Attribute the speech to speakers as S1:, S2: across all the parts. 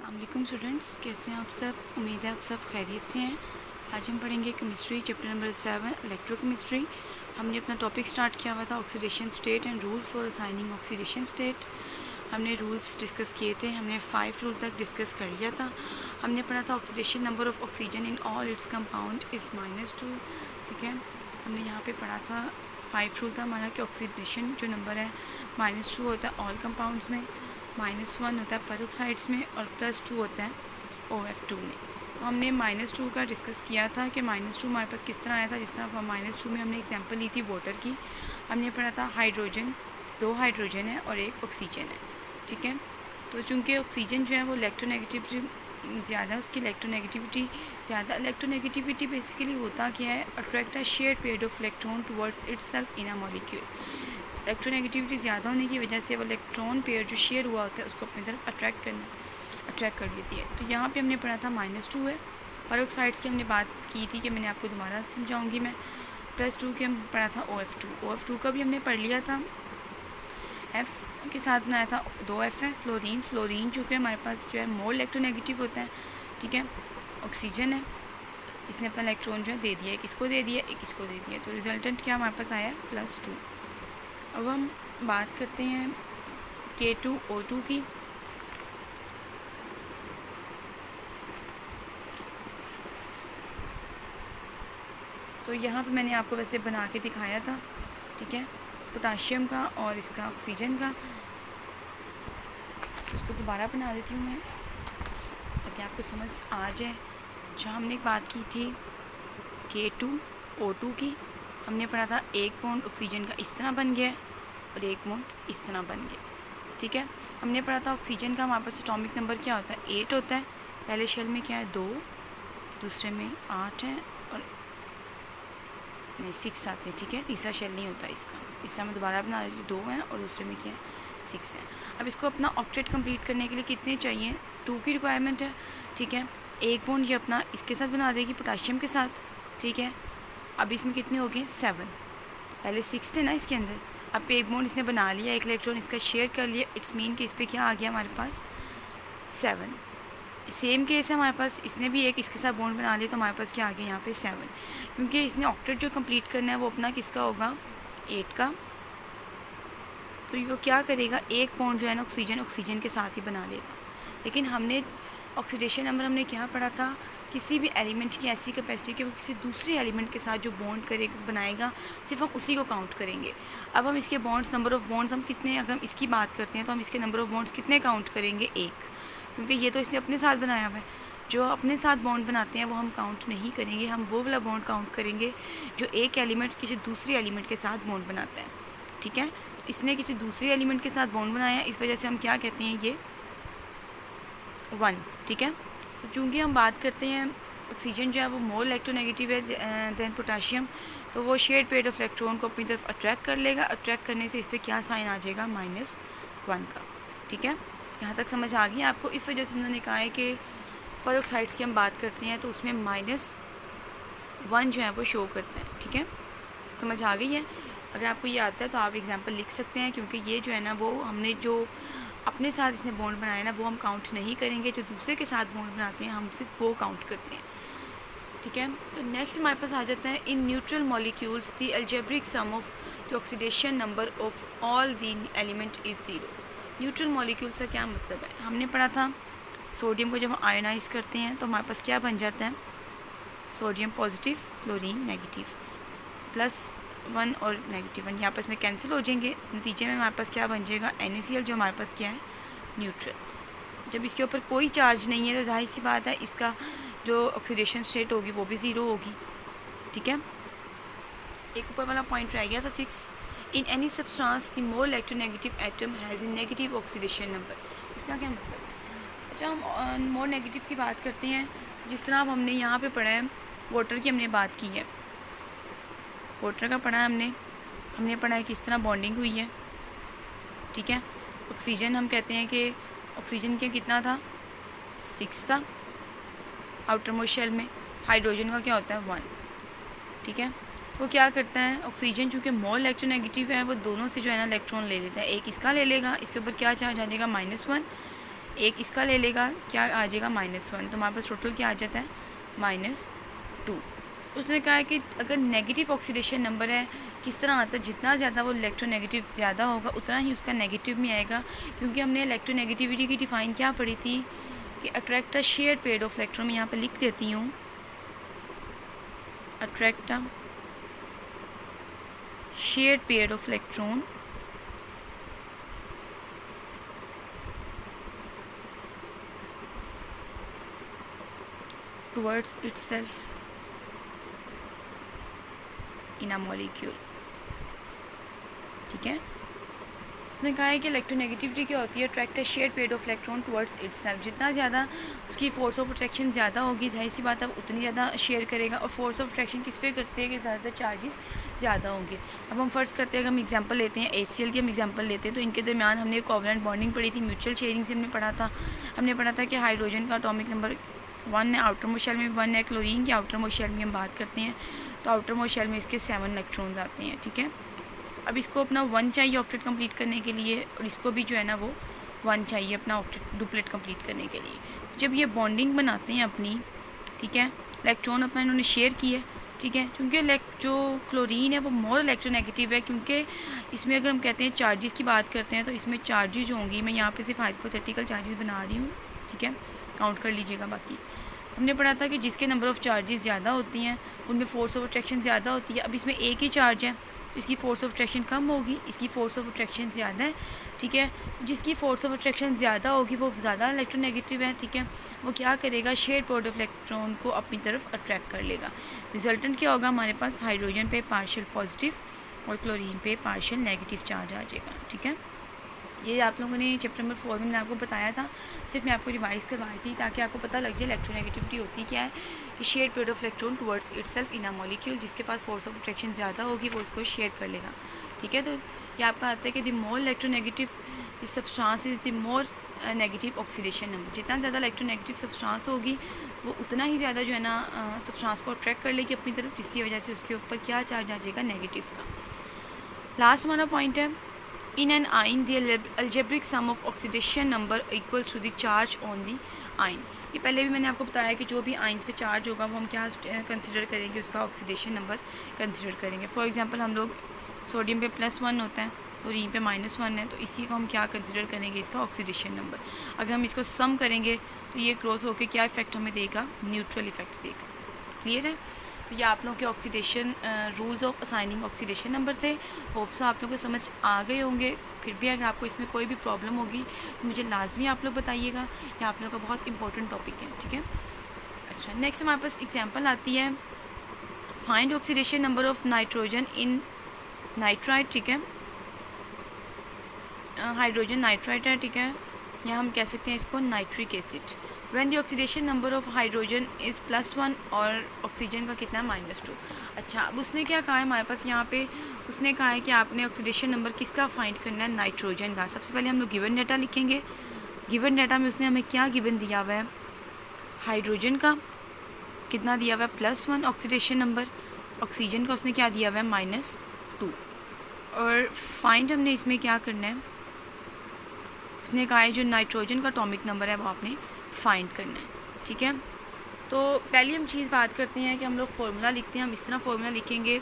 S1: अस्सलाम स्टूडेंट्स, कैसे हैं आप सब। उम्मीद है आप सब खैरियत से हैं। आज हम पढ़ेंगे केमिस्ट्री चैप्टर नंबर 7 इलेक्ट्रोकेमिस्ट्री। हमने अपना टॉपिक स्टार्ट किया हुआ था oxidation state and rules for assigning oxidation state. हमने रूल्स डिस्कस किए थे, हमने 5 रूल तक डिस्कस कर लिया था। हमने पढ़ा था oxidation number of oxygen in all its compound is -2। ठीक है, हमने यहाँ पे पढ़ा था 5 रूल था हमारा कि ऑक्सीडेशन जो नंबर है -2 होता है ऑल कंपाउंड्स में, -1 होता है पेरोक्साइड्स में और +2 होता है OF2 में। तो हमने -2 का डिस्कस किया था कि -2 हमारे पास किस तरह आया था। जिस तरह -2 में हमने एग्जांपल ली थी वाटर की। हमने पढ़ा था हाइड्रोजन, 2 हाइड्रोजन है और 1 ऑक्सीजन है। ठीक है, तो चूँकि ऑक्सीजन जो है वो इलेक्ट्रोनेगेटिविटी ज़्यादा है, उसकी इलेक्ट्रोनेगेटिविटी ज़्यादा। इलेक्ट्रोनेगेटिविटी बेसिकली होता क्या है, attract a shared pair of electron towards itself in a molecule. Electronegativity ज़्यादा होने की वजह से वो इलेक्ट्रॉन पेयर जो शेयर हुआ होता है उसको अपनी तरफ अट्रैक्ट कर लेती है। तो यहाँ पे हमने पढ़ा था -2 है। पेरोक्साइड्स की हमने बात की थी कि मैंने आपको दोबारा समझाऊंगी मैं। +2 के हम पढ़ा था OF2 का भी हमने पढ़ लिया था। F के साथ बनाया था 2F है। फ्लोरीन जो कि हमारे पास जो है मोर इलेक्ट्रोनेगेटिव होता है। ठीक है, ऑक्सीजन है, इसने अपना इलेक्ट्रॉन जो है दे दिया, एक इसको दे दिया, एक इसको दे दिया, तो रिजल्टेंट क्या हमारे पास आया +2। अब हम बात करते हैं K2O2 की। तो यहाँ पे मैंने आपको वैसे बना के दिखाया था। ठीक है, पोटाशियम का और इसका ऑक्सीजन का। उसको दोबारा बना देती हूँ मैं ताकि आपको समझ आ जाए। जो हमने एक बात की थी K2O2 की, हमने पढ़ा था एक बॉन्ड ऑक्सीजन का इस तरह बन गया और एक बॉन्ड इस तरह बन गया। ठीक है, हमने पढ़ा था ऑक्सीजन का हमारे पास एटॉमिक नंबर क्या होता है 8 होता है। पहले शेल में क्या है 2, दूसरे में 8 है और नहीं 6 आते हैं। ठीक है, तीसरा शेल नहीं होता इसका। तीसरा मैं दोबारा बना रही हूँ, 2 है और दूसरे में क्या है 6 है। अब इसको अपना ऑक्टेट कंप्लीट करने के लिए कितने चाहिए, 2 की रिक्वायरमेंट है। ठीक है, एक बॉन्ड ये अपना इसके साथ बना देगी पोटाशियम के साथ। ठीक है, अब इसमें कितने हो गए 7, पहले 6 थे ना इसके अंदर। अब एक बॉन्ड इसने बना लिया, एक इलेक्ट्रॉन इसका शेयर कर लिया, इट्स मीन कि इस पर क्या आ गया हमारे पास 7। सेम केस है हमारे पास, इसने भी एक इसके साथ बॉन्ड बना लिया तो हमारे पास क्या आ गया यहाँ पे 7। क्योंकि इसने ऑक्टेट जो कंप्लीट करना है वो अपना किसका होगा 8 का। तो वो क्या करेगा, एक बॉन्ड जो है ना ऑक्सीजन के साथ ही बना लेगा। लेकिन हमने ऑक्सीडेशन नंबर हमने क्या पढ़ा था, किसी भी एलिमेंट की ऐसी कैपेसिटी कि वो किसी दूसरे एलिमेंट के साथ जो बॉन्ड बनाएगा सिर्फ हम उसी को काउंट करेंगे। अब हम इसके बॉन्ड्स, नंबर ऑफ़ बॉन्ड्स हम कितने, अगर हम इसकी बात करते हैं तो हम इसके नंबर ऑफ़ बॉन्ड्स कितने काउंट करेंगे 1, क्योंकि ये तो इसने अपने साथ बनाया हुआ है। जो अपने साथ बॉन्ड बनाते हैं वो हम काउंट नहीं करेंगे, हम वो वाला बॉन्ड काउंट करेंगे जो एक एलिमेंट किसी दूसरे एलिमेंट के साथ बॉन्ड बनाता है। ठीक है, इसने किसी दूसरे एलिमेंट के साथ बॉन्ड बनाया, इस वजह से हम क्या कहते हैं ये 1। ठीक है, तो चूँकि हम बात करते हैं ऑक्सीजन जो है वो मोर इलेक्ट्रोनेगेटिव है दैन पोटाशियम, तो वो शेयर्ड पेयर ऑफ इलेक्ट्रॉन को अपनी तरफ अट्रैक्ट कर लेगा। अट्रैक्ट करने से इस पर क्या साइन आ जाएगा -1 का। ठीक है, यहाँ तक समझ आ गई आपको। इस वजह से उन्होंने कहा है कि पेरोक्साइड्स की हम बात करते हैं तो उसमें -1 जो है वो शो करता है। ठीक है, समझ आ गई है। अगर आपको ये आता है तो आप एग्जांपल लिख सकते हैं, क्योंकि ये जो है ना वो हमने जो अपने साथ इसने बॉन्ड बनाया ना वो हम काउंट नहीं करेंगे, जो दूसरे के साथ बॉन्ड बनाते हैं हम सिर्फ वो काउंट करते हैं। ठीक है, तो नेक्स्ट हमारे पास आ जाता है in neutral molecules the algebraic sum of the oxidation number of all the element is 0। Neutral molecules का क्या मतलब है, हमने पढ़ा था सोडियम को जब हम आयोनाइज करते हैं तो हमारे पास क्या बन जाता है, सोडियम पॉजिटिव, क्लोरीन नेगेटिव, +1 और -1 यहाँ पास में कैंसिल हो जाएंगे। नतीजे में हमारे पास क्या बन जाएगा NaCl, जो हमारे पास क्या है न्यूट्रल। जब इसके ऊपर कोई चार्ज नहीं है तो जाहिर सी बात है इसका जो ऑक्सीडेशन स्टेट होगी वो भी 0 होगी। ठीक है, एक ऊपर वाला पॉइंट रह गया था 6। In any substance the more electronegative atom has a negative oxidation number. इसका क्या मतलब है, अच्छा हम मोर नेगेटिव की बात करते हैं। जिस तरह अब हमने यहाँ पे पढ़ा है वाटर की हमने बात की है, वाटर का पढ़ा है हमने पढ़ा है किस तरह बॉन्डिंग हुई है। ठीक है, ऑक्सीजन हम कहते हैं कि ऑक्सीजन के कितना था 6 था आउटर मोस्ट शेल में। हाइड्रोजन का क्या होता है 1। ठीक है, वो क्या करता है ऑक्सीजन चूँकि मोर इलेक्ट्रोनेगेटिव है वो दोनों से जो है ना इलेक्ट्रॉन ले लेता है। एक इसका ले लेगा, इसके ऊपर क्या चार्ज आ जाएगा -1, एक इसका ले लेगा, क्या आ जाएगा -1, तो हमारे पास टोटल क्या आ जाता है -2। उसने कहा है कि अगर नेगेटिव ऑक्सीडेशन नंबर है किस तरह आता है, जितना ज़्यादा वो इलेक्ट्रोनेगेटिव ज़्यादा होगा उतना ही उसका नेगेटिव में आएगा, क्योंकि हमने इलेक्ट्रोनेगेटिविटी की डिफ़ाइन क्या पढ़ी थी कि attract a shared pair of electron. मैं यहाँ पर लिख देती हूँ, attract a shared pair of electron towards itself in a molecule। ठीक है, उसने कहा है कि इलेक्ट्रोनेगेटिविटी क्या होती है, attract a shared pair of electron towards itself. जितना ज़्यादा उसकी फोर्स ऑफ अट्रैक्शन ज़्यादा होगी, जाहिर सी बात है उतनी ज़्यादा शेयर करेगा। और फोर्स ऑफ अट्रैक्शन किस पे करते हैं कि ज़्यादातर चार्जेस ज़्यादा होंगे। अब हम फ़र्ज़ करते हैं, अगर हम एग्जांपल लेते हैं HCl की, हम एग्जांपल लेते हैं तो इनके दरमियान हमने कोवलेंट बॉन्डिंग पढ़ी थी, म्यूचुअल शेयरिंग से हमने पढ़ा था कि हाइड्रोजन का एटॉमिक नंबर 1 है, आउटर मोस्ट शेल में 1 है। क्लोरीन की आउटर मोस्ट शेल में हम बात करते हैं तो आउटर मोस्ट शेल में इसके 7 इलेक्ट्रॉन्स आते हैं। ठीक है, अब इसको अपना 1 चाहिए ऑक्टेट कंप्लीट करने के लिए, और इसको भी जो है ना वो 1 चाहिए अपना ऑक्टेट डुप्लेट कंप्लीट करने के लिए। जब ये बॉन्डिंग बनाते हैं अपनी, ठीक है, इलेक्ट्रॉन अपना इन्होंने शेयर किए, ठीक है, क्योंकि जो क्लोरीन है वो मोर इलेक्ट्रोनेगेटिव है, क्योंकि इसमें अगर हम कहते हैं चार्जेस की बात करते हैं तो इसमें चार्जेस होंगी, मैं यहाँ पे सिर्फ हाइपोथेटिकल चार्जेस बना रही हूँ, ठीक है, काउंट कर लीजिएगा। बाकी हमने पढ़ा था कि जिसके नंबर ऑफ़ चार्जेस ज़्यादा होती हैं उनमें फोर्स ऑफ अट्रैक्शन ज़्यादा होती है। अब इसमें एक ही चार्ज है तो इसकी फ़ोर्स ऑफ अट्रैक्शन कम होगी, इसकी फ़ोर्स ऑफ अट्रैक्शन ज़्यादा है। ठीक है, जिसकी फ़ोर्स ऑफ अट्रैक्शन ज़्यादा होगी वो ज़्यादा इलेक्ट्रोनेगेटिव है। ठीक है, वो क्या करेगा, शेयर्ड पेयर ऑफ इलेक्ट्रॉन को अपनी तरफ अट्रैक्ट कर लेगा। रिजल्टेंट क्या होगा, हमारे पास हाइड्रोजन पे पार्शियल पॉजिटिव और क्लोरीन पे पार्शियल नेगेटिव चार्ज आ जाएगा। ठीक है, ये आप लोगों ने चैप्टर नंबर 4 में मैंने आपको बताया था, सिर्फ मैं आपको रिवाइज़ करवाई थी ताकि आपको पता लग जाए इलेक्ट्रोनेगेटिविटी होती क्या है कि shared pair of electron towards itself in a molecule. जिसके पास फोर्स ऑफ अट्रैक्शन ज़्यादा होगी वो उसको शेयर कर लेगा। ठीक है, तो ये आपका आता है कि द मोर इलेक्ट्रोनेगेटिव इस substance is the more negative oxidation number. जितना ज़्यादा इलेक्ट्रोनेगेटिव सब्सटेंस होगी वो उतना ही ज़्यादा जो है ना सब्सटेंस को अट्रैक्ट कर लेगी अपनी तरफ, जिसकी वजह से उसके ऊपर क्या चार्ज आ जाएगा, नेगेटिव का। लास्ट हमारा पॉइंट है, in an ion the algebraic sum of oxidation number equals to the charge on the ion। ये पहले भी मैंने आपको बताया कि जो भी आइंस पे चार्ज होगा वो हम क्या कंसिडर करेंगे, उसका ऑक्सीडेशन नंबर कंसिडर करेंगे। फॉर एग्जांपल हम लोग सोडियम पे +1 होता है, क्लोरीन पे -1 है, तो इसी को हम क्या कंसिडर करेंगे, इसका ऑक्सीडेशन नंबर। अगर हम इसको सम करेंगे तो ये क्रॉस होकर क्या इफेक्ट हमें देगा, न्यूट्रल इफेक्ट देगा। क्लियर है, तो ये आप लोगों के oxidation rules of assigning oxidation number थे। होप्स आप लोगों को समझ आ गए होंगे। फिर भी अगर आपको इसमें कोई भी प्रॉब्लम होगी तो मुझे लाजमी आप लोग बताइएगा, ये आप लोगों का बहुत इंपॉर्टेंट टॉपिक है। ठीक है, अच्छा, नेक्स्ट हमारे पास एग्जांपल आती है, find oxidation number of nitrogen in nitrite. ठीक है, हाइड्रोजन नाइट्राइट है। ठीक है, या हम कह सकते हैं इसको nitric acid. When the oxidation number of hydrogen is +1 और ऑक्सीजन का कितना है, -2। अच्छा, अब उसने क्या कहा है हमारे पास यहाँ पे, उसने कहा है कि आपने ऑक्सीडेशन नंबर किसका फाइंड करना है, नाइट्रोजन का। सबसे पहले हम लोग गिवन डाटा लिखेंगे। गिवन डाटा में उसने हमें क्या गिवन दिया हुआ है, हाइड्रोजन का कितना दिया हुआ है, +1 ऑक्सीडेशन नंबर। ऑक्सीजन का उसने क्या दिया हुआ है, -2। और फाइंड हमने इसमें क्या करना है, उसने कहा है जो नाइट्रोजन का एटॉमिक नंबर है वो आपने फाइंड करना है। ठीक है, तो पहली हम चीज़ बात करते हैं कि हम लोग फार्मूला लिखते हैं। हम इस तरह फार्मूला लिखेंगे,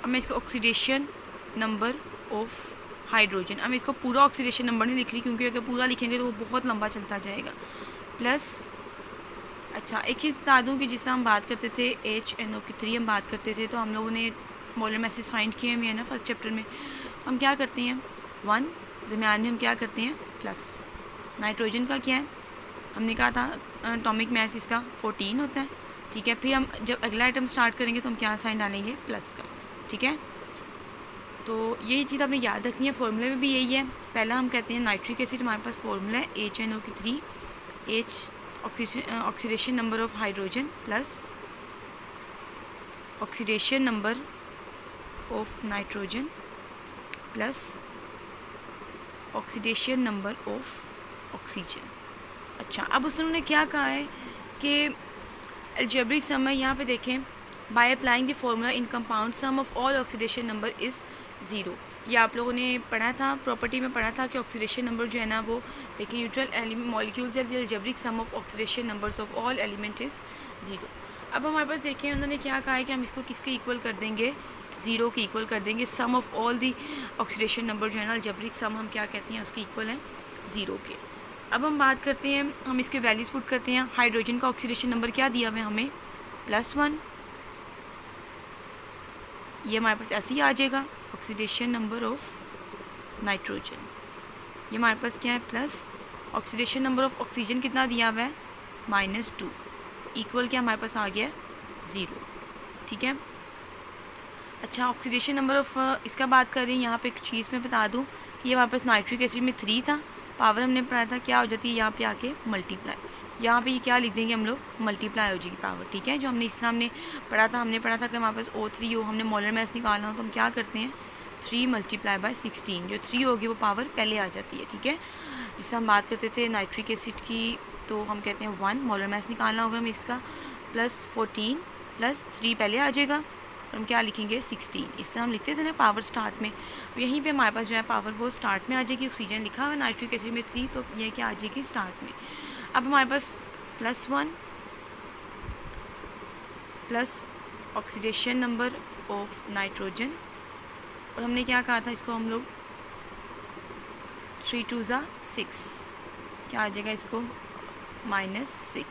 S1: अब मैं इसको ऑक्सीडेशन नंबर ऑफ हाइड्रोजन, अब मैं इसको पूरा ऑक्सीडेशन नंबर नहीं लिख रही क्योंकि अगर पूरा लिखेंगे तो वो बहुत लंबा चलता जाएगा, प्लस। अच्छा, एक चीज़ बता दूँ कि जिससे हम बात करते थे HNO3 हम बात करते थे, तो हम लोगों ने मोलर मैसेज फाइंड किए हुए हैं ना फर्स्ट चैप्टर में। हम क्या करते हैं, 1 दरमियान में हम क्या करते हैं, प्लस। नाइट्रोजन का क्या है, हमने कहा था एटॉमिक मैस इसका 14 होता है। ठीक है, फिर हम जब अगला आइटम स्टार्ट करेंगे तो हम क्या साइन डालेंगे, प्लस का। ठीक है, तो यही चीज़ आपने याद रखनी है, फॉर्मूले में भी यही है। पहला हम कहते हैं नाइट्रिक एसिड, हमारे पास फॉर्मूला है HNO3, H oxidation number of hydrogen plus oxidation number of nitrogen plus oxidation number of oxygen. अच्छा, अब उन्होंने क्या कहा है कि अलजेब्रिक सम है, यहाँ पे देखें, by applying the formula in compound sum of all oxidation number is 0। ये आप लोगों ने पढ़ा था, प्रॉपर्टी में पढ़ा था कि ऑक्सीडेशन नंबर जो है ना वो देखिए neutral element molecules are the algebraic sum of oxidation numbers of all element is 0। अब हमारे पास देखें उन्होंने क्या कहा है कि हम इसको किसके इक्वल कर देंगे, 0 के इक्वल कर देंगे। Sum of all the oxidation number जो है ना अलजेब्रिक सम हम क्या कहते हैं उसके इक्वल है 0 के। अब हम बात करते हैं, हम इसके वैल्यूज़ पुट करते हैं। हाइड्रोजन का ऑक्सीडेशन नंबर क्या दिया हुआ है हमें +1, ये हमारे पास ऐसे ही आ जाएगा। ऑक्सीडेशन नंबर ऑफ नाइट्रोजन ये हमारे पास क्या है plus, oxidation number of oxygen कितना दिया हुआ है -2, इक्वल क्या हमारे पास आ गया 0, ठीक है। अच्छा ऑक्सीडेशन नंबर ऑफ इसका बात कर रहे हैं, यहाँ पे एक चीज़ मैं बता दूँ कि ये हमारे पास नाइट्रिक एसिड में 3 था, पावर हमने पढ़ा था क्या हो जाती है यहाँ पे आके मल्टीप्लाई, यहाँ पे ये क्या लिख देंगे हम लोग मल्टीप्लाई हो जाएगी पावर, ठीक है। जो हमने इस तरह हमने पढ़ा था कि हमारे पास O3 हो, हमने मोलर मास निकालना हो तो हम क्या करते हैं 3 × 16, जो 3 होगी वो पावर पहले आ जाती है, ठीक है। जिससे हम बात करते थे नाइट्रिक एसिड की तो हम कहते हैं 1 मोलर मास निकालना होगा हमें इसका, +14 +3 पहले आ जाएगा और हम क्या लिखेंगे 16, इस तरह हम लिखते थे ना पावर स्टार्ट में। यहीं पे हमारे पास जो है पावर वो स्टार्ट में आ जाएगी। ऑक्सीजन लिखा हुआ है नाइट्रिक एसिड में 3 तो ये क्या आ जाएगी स्टार्ट में। अब हमारे पास +1 plus oxidation number of nitrogen, और हमने क्या कहा था इसको हम लोग 3 × 2 = 6, क्या आ जाएगा इसको -6।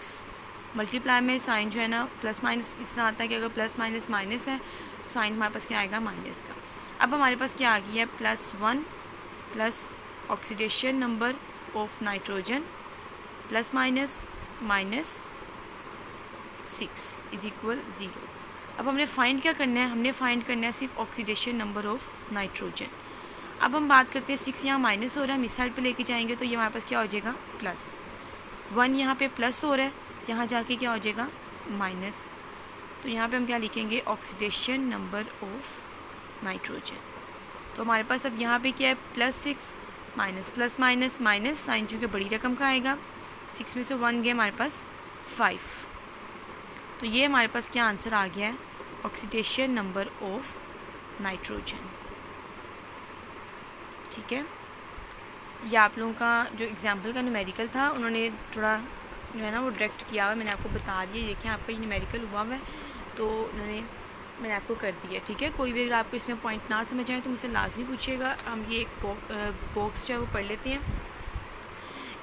S1: मल्टीप्लाई में साइन जो है ना प्लस माइनस इस तरह आता है कि अगर प्लस माइनस माइनस है तो साइन हमारे पास क्या आएगा माइनस का। अब हमारे पास क्या आ गई है +1 plus oxidation number of nitrogen plus minus -6 = 0। अब हमने फाइंड क्या करना है, हमने फाइंड करना है सिर्फ ऑक्सीडेशन नंबर ऑफ नाइट्रोजन। अब हम बात करते हैं 6 यहाँ माइनस हो रहा है, हम इस साइड पे लेके जाएंगे तो ये हमारे पास क्या हो जाएगा +1, यहाँ पे प्लस हो रहा है, यहाँ जाके क्या हो जाएगा माइनस, तो यहाँ पे हम क्या लिखेंगे ऑक्सीडेशन नंबर ऑफ नाइट्रोजन। तो हमारे पास अब यहाँ पे क्या है +6 minus plus minus minus, sign चूँकि बड़ी रकम का आएगा, 6 में से 1 गया हमारे पास 5, तो ये हमारे पास क्या आंसर आ गया है ऑक्सीडेशन नंबर ऑफ नाइट्रोजन, ठीक है। ये आप लोगों का जो एग्जाम्पल का न्यूमेरिकल था उन्होंने थोड़ा जो है ना वो डायरेक्ट किया हुआ है, मैंने आपको बता दिया। देखिए आपका ये न्यूमेरिकल हुआ है तो मैंने आपको कर दिया, ठीक है। कोई भी अगर आपको इसमें पॉइंट ना समझ आए तो मुझसे लाजमी पूछिएगा। हम ये एक बॉक्स जो है वो पढ़ लेते हैं।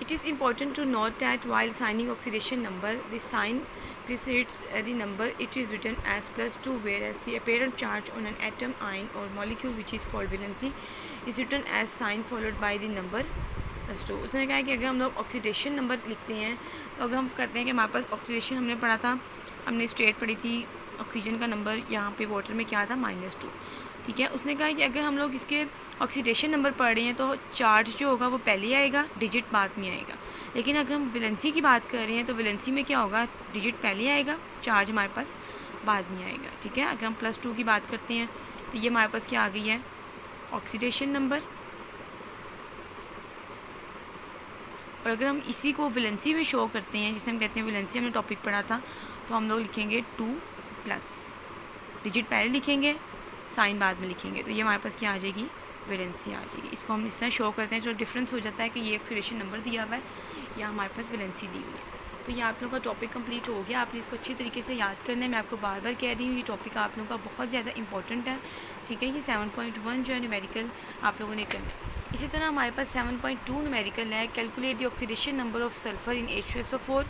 S1: It is important to note that while signing oxidation number the sign precedes the number it is written as +2, whereas the apparent charge on an atom, ion or molecule which is called valency is written as sign followed by the number +2। उसने कहा कि अगर हम लोग oxidation number लिखते हैं तो अगर हम करते हैं कि हमारे पास ऑक्सीडेशन हमने पढ़ा था, हमने स्टेट पढ़ी थी ऑक्सीजन का नंबर यहाँ पे वाटर में क्या था -2, ठीक है। उसने कहा कि अगर हम लोग इसके ऑक्सीडेशन नंबर पढ़ रहे हैं तो चार्ज जो होगा वो पहले आएगा, डिजिट बाद में आएगा। लेकिन अगर हम वैलेंसी की बात कर रहे हैं तो वैलेंसी में क्या होगा डिजिट पहले आएगा, चार्ज हमारे पास बाद में आएगा, ठीक है। अगर हम +2 की बात करते हैं तो ये हमारे पास क्या आ गई है ऑक्सीडेशन नंबर, और अगर हम इसी को वैलेंसी में शो करते हैं जिसे हम कहते हैं वैलेंसी, हमने टॉपिक पढ़ा था, तो हम लोग लिखेंगे 2+, डिजिट पहले लिखेंगे साइन बाद में लिखेंगे, तो ये हमारे पास क्या आ जाएगी वैलेंसी आ जाएगी। इसको हम इस तरह शो करते हैं, जो डिफरेंस हो जाता है कि ये ऑक्सीडेशन नंबर दिया हुआ है या हमारे पास वैलेंसी दी हुई है। तो ये आप लोगों का टॉपिक कंप्लीट हो गया। आपने इसको अच्छी तरीके से याद करना है। मैं आपको बार बार कह रही हूँ ये टॉपिक आप लोगों का बहुत ज़्यादा इंपॉर्टेंट है, ठीक है। ये 7.1 जो है न्यूमेरिकल आप लोगों ने करना है। इसी तरह हमारे पास 7.2 न्यूमेरिकल है, calculate the oxidation number of sulphur in H2SO4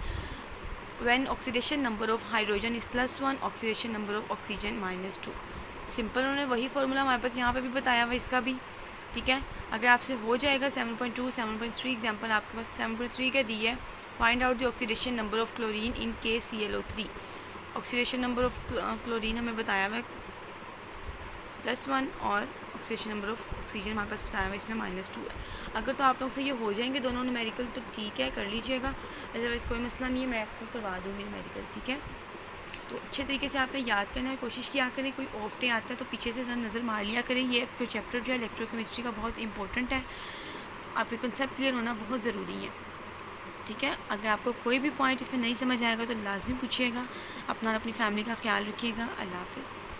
S1: when oxidation number of hydrogen is +1, oxidation number of oxygen -2। Simple उन्होंने वही फार्मूला हमारे पास यहाँ पे भी बताया हुआ इसका भी, ठीक है। अगर आपसे हो जाएगा 7.2 7.3 एग्जांपल आपके पास 7.3 का दी है, find out the oxidation number of chlorine in KClO3। Oxidation number of chlorine हमें बताया हुआ है +1 और ऑक्सीडेशन नंबर ऑफ ऑक्सीजन हमारे पास बताया हुआ है इसमें -2 है। अगर तो आप लोग से ये हो जाएंगे दोनों न्यूमेरिकल तो ठीक है, कर लीजिएगा, अदरवाइज़ कोई मसला नहीं है, मैं आपको करवा दूँगी न्यूमेरिकल, ठीक है। तो अच्छे तरीके से आपने याद करने की कोशिश किया करें। कोई ऑफ डे आता है तो पीछे से नज़र मार लिया करें। ये फिर चैप्टर जो है इलेक्ट्रोकेमिस्ट्री का बहुत इंपॉर्टेंट है, आपके कंसेप्ट क्लियर होना बहुत ज़रूरी है, ठीक है। अगर आपको कोई भी पॉइंट इसमें नहीं समझ आएगा तो लाजमी पूछिएगा। अपना और अपनी फैमिली का ख्याल रखिएगा। अल्लाह हाफ़िज़।